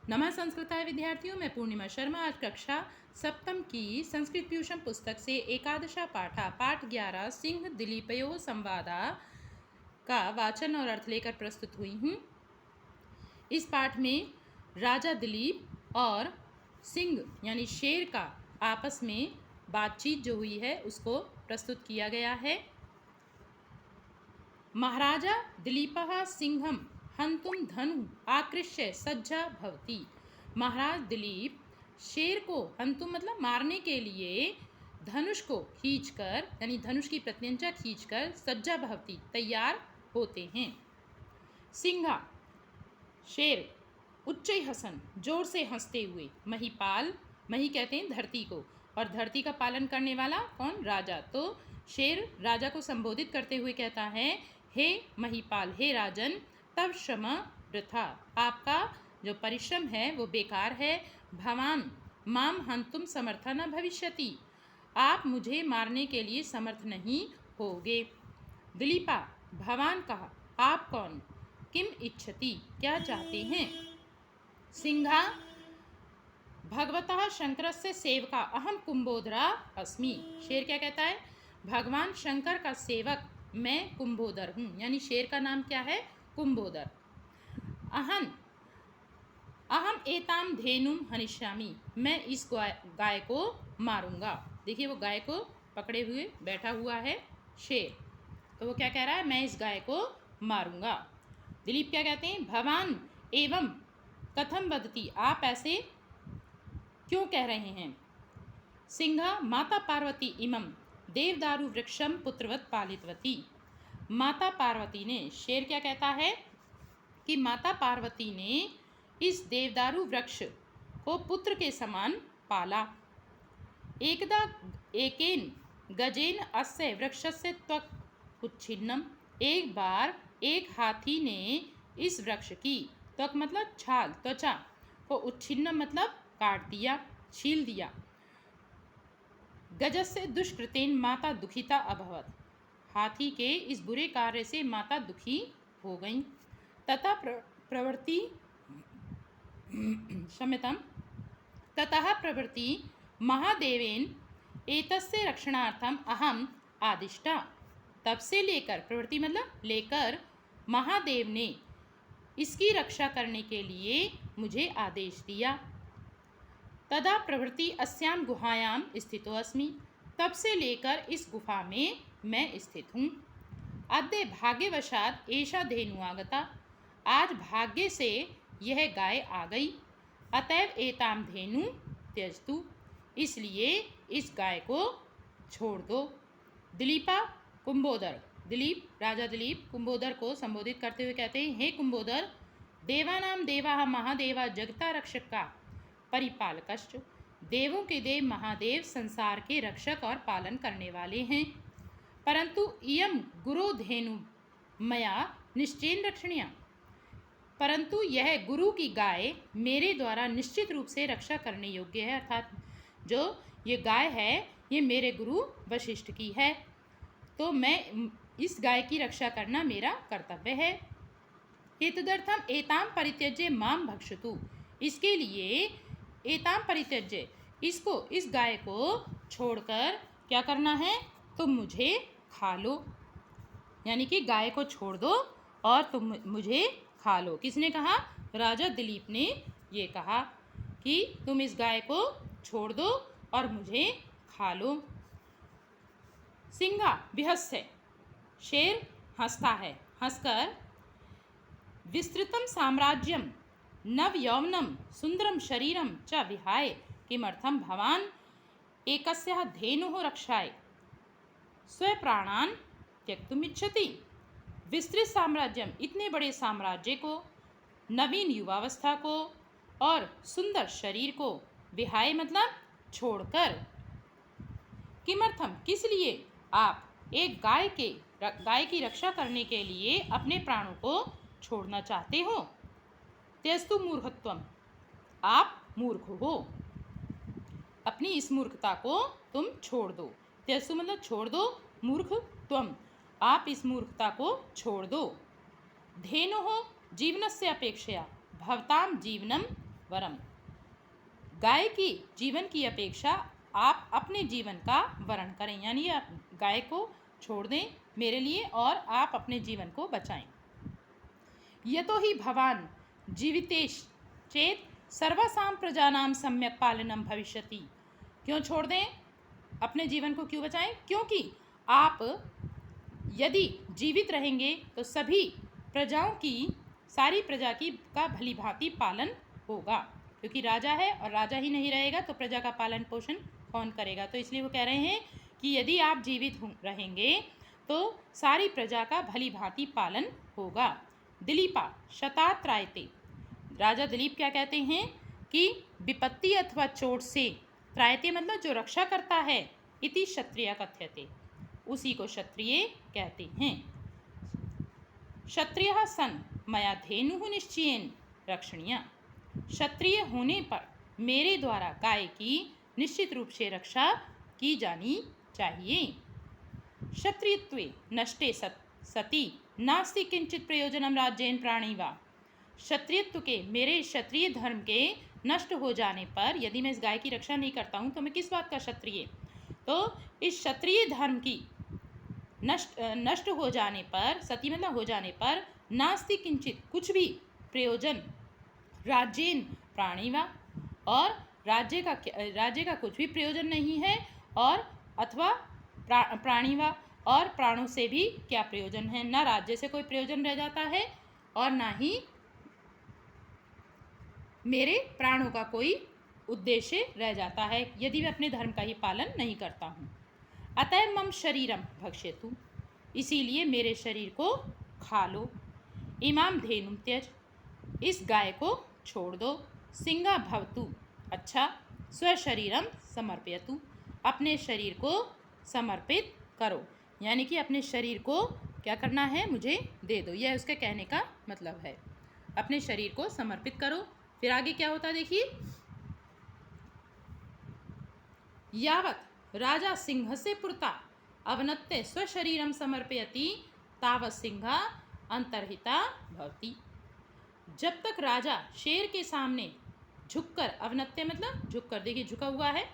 नमः संस्कृताय विद्यार्थियों, मैं पूर्णिमा शर्मा आज कक्षा सप्तम की संस्कृत ट्यूशन पुस्तक से एकादशा पाठा पाठ 11 सिंह दिलीपयो संवादा का वाचन और अर्थ लेकर प्रस्तुत हुई हूँ। इस पाठ में राजा दिलीप और सिंह यानी शेर का आपस में बातचीत जो हुई है उसको प्रस्तुत किया गया है। महाराजा दिलीपः सिंहम हंतुम धनु आकृष्य सज्जा भवति। महाराज दिलीप शेर को हंतुम मतलब मारने के लिए धनुष को खींचकर यानी धनुष की प्रत्यंचा खींचकर सज्जा भवति तैयार होते हैं। सिंहा शेर उच्चै हसन जोर से हंसते हुए। महिपाल मही कहते हैं धरती को और धरती का पालन करने वाला कौन? राजा। तो शेर राजा को संबोधित करते हुए कहता है, हे महिपाल, हे राजन, तब श्रम वृथा, आपका जो परिश्रम है वो बेकार है। भवान माम हंतुम समर्थ न भविष्यति, आप मुझे मारने के लिए समर्थ नहीं होगे। दिलीपा भवान कहा, आप कौन? किम इच्छति, क्या चाहते हैं? सिंहा भगवतः शंकरस्य सेवका अहम कुंभोदरा अस्मि। शेर क्या कहता है? भगवान शंकर का सेवक मैं कुंभोदर हूँ, यानी शेर का नाम क्या है? कुंभोदर। अहम एताम धेनुम हनिष्यामि, मैं इस गाय को मारूंगा। देखिए वो गाय को पकड़े हुए बैठा हुआ है शेर, तो वो क्या कह रहा है? मैं इस गाय को मारूंगा। दिलीप क्या कहते हैं? भवान एवं कथम वदति, आप ऐसे क्यों कह रहे हैं? सिंहा माता पार्वती इमं देवदारू वृक्षम पुत्रवत पालितवती। माता पार्वती ने, शेर क्या कहता है कि माता पार्वती ने इस देवदारू वृक्ष को पुत्र के समान पाला। एकदा एकेन गजेन अस्य वृक्षस्य त्वक् उच्छिन्नम, एक बार एक हाथी ने इस वृक्ष की, त्वक मतलब छाल, त्वचा को, उच्छिन्नम मतलब काट दिया, छील दिया। गजस्य दुष्कृतेन माता दुखिता अभवत, हाथी के इस बुरे कार्य से माता दुखी हो गई। तथा प्रवृत्ति क्षम्यतां ततः प्रवृत्ति महादेवेन एतस्य रक्षणार्थम अहम आदिष्टा, तब से लेकर, प्रवृत्ति मतलब लेकर, महादेव ने इसकी रक्षा करने के लिए मुझे आदेश दिया। तदा प्रवृत्ति अस्याम गुहायाम स्थितो अस्मि, तब से लेकर इस गुफा में मैं स्थित हूँ। अद्य भाग्यवशात एषा धेनु आगता, आज भाग्य से यह गाय आ गई। अतएव एताम धेनु त्यजतु, इसलिए इस गाय को छोड़ दो। दिलीपा कुंभोदर, दिलीप राजा दिलीप कुंभोदर को संबोधित करते हुए कहते हैं, हे कुंभोदर, देवानाम देवा महादेवा जगता रक्षका परिपालकश्च, देवों के देव महादेव संसार के रक्षक और पालन करने वाले हैं। परंतु इयम गुरु धेनु मया निश्चयेन रक्षणीया, परंतु यह गुरु की गाय मेरे द्वारा निश्चित रूप से रक्षा करने योग्य है, अर्थात जो ये गाय है ये मेरे गुरु वशिष्ठ की है, तो मैं इस गाय की रक्षा करना मेरा कर्तव्य है। एतदर्थम एताम परित्यज्य माम भक्षतु, इसके लिए एताम परित्यज्य, इसको, इस गाय को छोड़कर क्या करना है? तुम मुझे खा लो, यानी कि गाय को छोड़ दो और तुम मुझे खा लो। किसने कहा? राजा दिलीप ने ये कहा कि तुम इस गाय को छोड़ दो और मुझे खा लो। सिंहा विहस्य, शेर हंसता है, हंसकर विस्तृतम साम्राज्यम नव यौवनम सुंदरम शरीरम च विहाय किमर्थम भवान एकस्याः धेनुः रक्षाय स्वप्राणान् त्यक्तुम इच्छति। विस्तृत साम्राज्यम, इतने बड़े साम्राज्य को, नवीन युवावस्था को और सुंदर शरीर को, विहाय मतलब छोड़कर, किमर्थम किस लिए, आप एक गाय की रक्षा करने के लिए अपने प्राणों को छोड़ना चाहते हो। त्यस्तु मूर्खत्वम, आप मूर्ख हो, अपनी इस मूर्खता को तुम छोड़ दो। त्यस्तु मतलब छोड़ दो, मूर्ख त्वम, आप इस मूर्खता को छोड़ दो। धेनुः जीवनस्य अपेक्षया भवतां जीवनम वरम। गाय की जीवन की अपेक्षा आप अपने जीवन का वरण करें, यानी आप गाय को छोड़ दें मेरे लिए और आप अपने जीवन को बचाएं। यतो ही भवान जीवितेश चेत सर्वासां प्रजानां सम्यक पालनम भविष्यति। क्यों छोड़ दें, अपने जीवन को क्यों बचाएं? क्योंकि आप यदि जीवित रहेंगे तो सभी प्रजाओं की, सारी प्रजा की का भली भांति पालन होगा, क्योंकि राजा है और राजा ही नहीं रहेगा तो प्रजा का पालन पोषण कौन करेगा। तो इसलिए वो कह रहे हैं कि यदि आप जीवित रहेंगे तो सारी प्रजा का भली भांति पालन होगा। दिलीपा शतात्रायते। राजा दिलीप क्या कहते हैं कि विपत्ति अथवा चोट से, त्रायते मतलब जो रक्षा करता है, इति क्षत्रिय कथ्यते, उसी को क्षत्रिय कहते हैं। क्षत्रियः सन मया धेनुः निश्चयेन रक्षणीया। क्षत्रिय होने पर मेरे द्वारा गाय की निश्चित रूप से रक्षा की जानी चाहिए। क्षत्रियत्वे नष्टे सति नास्ति किंचित प्रयोजनम राज्येन प्राणी वा। क्षत्रियत्व के, मेरे क्षत्रिय धर्म के नष्ट हो जाने पर, यदि मैं इस गाय की रक्षा नहीं करता हूँ तो मैं किस बात का क्षत्रिय। तो इस क्षत्रिय धर्म की नष्ट हो जाने पर, सती मतलब हो जाने पर, नास्ति किंचित कुछ भी प्रयोजन, राज्येन प्राणी वा, और राज्य का कुछ भी प्रयोजन नहीं है, और अथवा प्राणी वा, और प्राणों से भी क्या प्रयोजन है। ना राज्य से कोई प्रयोजन रह जाता है और ना ही मेरे प्राणों का कोई उद्देश्य रह जाता है यदि मैं अपने धर्म का ही पालन नहीं करता हूँ। अतः मम शरीरम भक्ष्यतु, इसीलिए मेरे शरीर को खा लो। इमाम धेनुम त्यज, इस गाय को छोड़ दो। सिंगा भवतु, अच्छा, स्वशरीरम समर्पयतु, अपने शरीर को समर्पित करो, यानी कि अपने शरीर को क्या करना है, मुझे दे दो, यह उसके कहने का मतलब है। अपने शरीर को समर्पित करो। फिर आगे क्या होता है देखिए, यावत राजा सिंहस्य पुरता अवनत्य स्वशरीरम समर्पयति तावत सिंहा अंतर्हिता भवति। जब तक राजा शेर के सामने झुककर, अवनत्य मतलब झुककर, देखिए झुका हुआ है,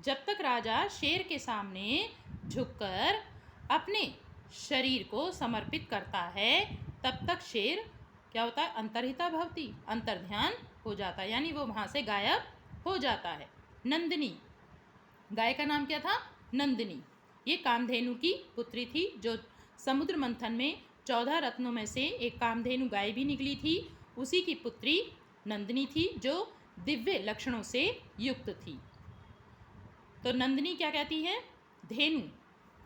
जब तक राजा शेर के सामने झुककर अपने शरीर को समर्पित करता है तब तक शेर क्या होता है, अंतर्हिता भवति, अंतर्ध्यान हो जाता है, यानी वो वहाँ से गायब हो जाता है। नंदिनी, गाय का नाम क्या था, नंदिनी। ये कामधेनु की पुत्री थी, जो समुद्र मंथन में 14 रत्नों में से एक कामधेनु गाय भी निकली थी, उसी की पुत्री नंदिनी थी, जो दिव्य लक्षणों से युक्त थी। तो नंदिनी क्या कहती है, धेनु,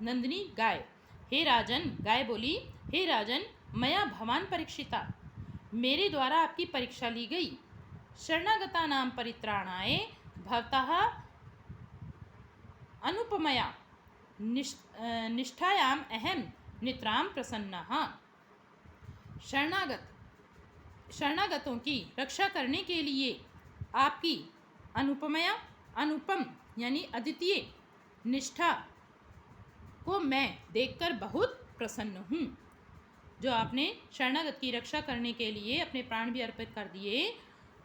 नंदिनी गाय। हे राजन, गाय बोली, हे राजन, मया भवान परीक्षिता, मेरे द्वारा आपकी परीक्षा ली गई। शरणागता नाम परित्राणाय भवतः अनुपमया निष्ठायाम अहम नितराम प्रसन्नः। शरणागतों की रक्षा करने के लिए आपकी अनुपमया, अनुपम यानी अद्वितीय निष्ठा को मैं देखकर बहुत प्रसन्न हूँ। जो आपने शरणागत की रक्षा करने के लिए अपने प्राण भी अर्पित कर दिए,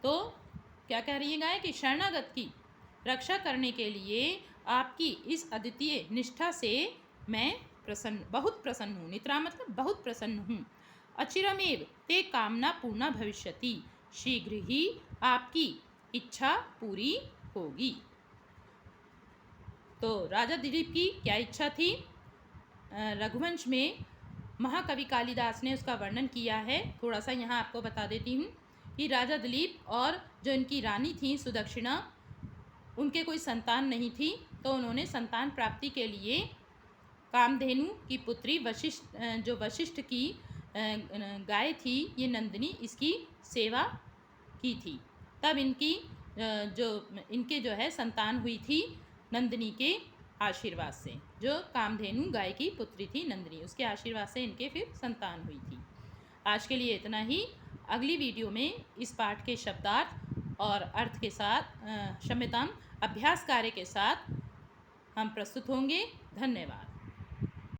तो क्या कह रही है गाय कि शरणागत की रक्षा करने के लिए आपकी इस अद्वितीय निष्ठा से मैं बहुत प्रसन्न हूँ। नित्रा मतलब बहुत प्रसन्न हूँ। अचिरमेव ते कामना पूर्णा भविष्यति, शीघ्र ही आपकी इच्छा पूरी होगी। तो राजा दिलीप की क्या इच्छा थी, रघुवंश में महाकवि कालिदास ने उसका वर्णन किया है। थोड़ा सा यहाँ आपको बता देती हूँ कि राजा दिलीप और जो इनकी रानी थी सुदक्षिणा, उनके कोई संतान नहीं थी, तो उन्होंने संतान प्राप्ति के लिए कामधेनु की पुत्री वशिष्ठ की गाय थी, ये नंदिनी, इसकी सेवा की थी। तब इनके जो है संतान हुई थी नंदिनी के आशीर्वाद से, जो कामधेनु गाय की पुत्री थी नंदिनी, उसके आशीर्वाद से इनके फिर संतान हुई थी। आज के लिए इतना ही। अगली वीडियो में इस पाठ के शब्दार्थ और अर्थ के साथ, क्षम्यताम, अभ्यास कार्य के साथ हम प्रस्तुत होंगे। धन्यवाद।